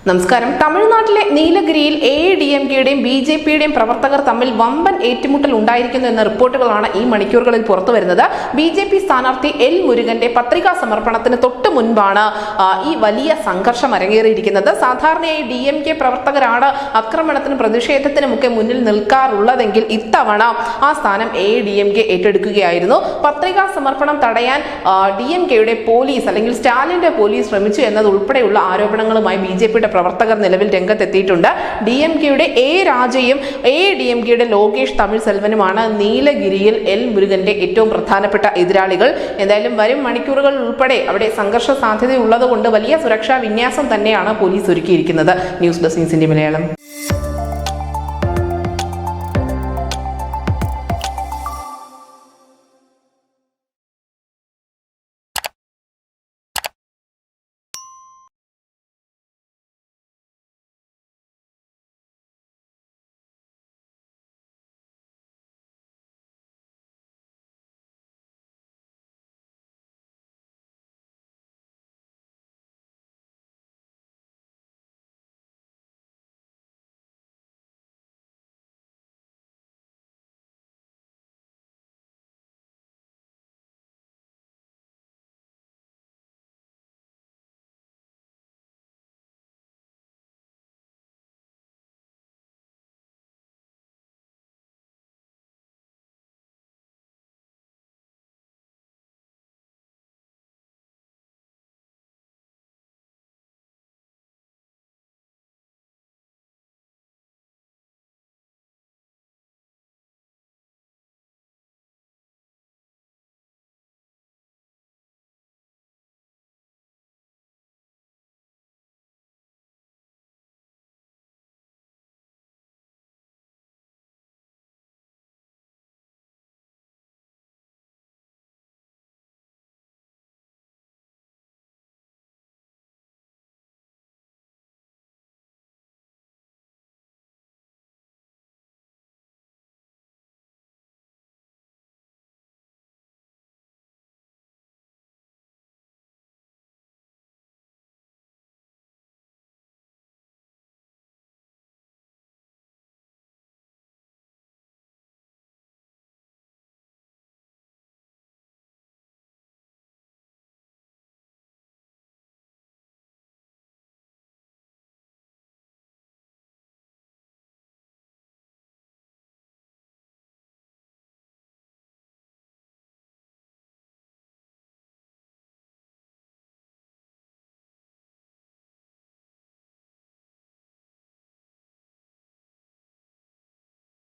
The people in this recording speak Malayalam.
നമസ്കാരം. തമിഴ്നാട്ടിലെ നീലഗിരിയിൽ AIADMKയുടെയും BJPയുടെയും പ്രവർത്തകർ തമ്മിൽ വമ്പൻ ഏറ്റുമുട്ടൽ ഉണ്ടായിരിക്കുന്നു എന്ന റിപ്പോർട്ടുകളാണ് ഈ മണിക്കൂറുകളിൽ പുറത്തുവരുന്നത്. BJP സ്ഥാനാർത്ഥി L മുരുകന്റെ പത്രികാ സമർപ്പണത്തിന് തൊട്ട് മുൻപാണ് ഈ വലിയ സംഘർഷം അരങ്ങേറിയിരിക്കുന്നത്. സാധാരണയായി DMK പ്രവർത്തകരാണ് ആക്രമണത്തിനും പ്രതിഷേധത്തിനുമൊക്കെ മുന്നിൽ നിൽക്കാറുള്ളതെങ്കിൽ ഇത്തവണ ആ സ്ഥാനം AIADMK ഏറ്റെടുക്കുകയായിരുന്നു. പത്രികാ സമർപ്പണം തടയാൻ DMKയുടെ പോലീസ് അല്ലെങ്കിൽ സ്റ്റാലിന്റെ പോലീസ് ശ്രമിച്ചു എന്നത് ഉൾപ്പെടെയുള്ള ആരോപണങ്ങളുമായി BJPയുടെ പ്രവർത്തകർ നിലവിൽ രംഗത്തെത്തിയിട്ടുണ്ട്. DMKയുടെ A രാജയും AIADMKയുടെ ലോകേഷ് തമിഴ് സെൽവനുമാണ് നീലഗിരിയിൽ L മുരുകന്റെ ഏറ്റവും പ്രധാനപ്പെട്ട എതിരാളികൾ. എന്തായാലും വരും മണിക്കൂറുകൾ ഉൾപ്പെടെ അവിടെ സംഘർഷ സാധ്യതയുള്ളത് കൊണ്ട് വലിയ സുരക്ഷാ വിന്യാസം തന്നെയാണ് പോലീസ് ഒരുക്കിയിരിക്കുന്നത്. News desk news India Malayalam.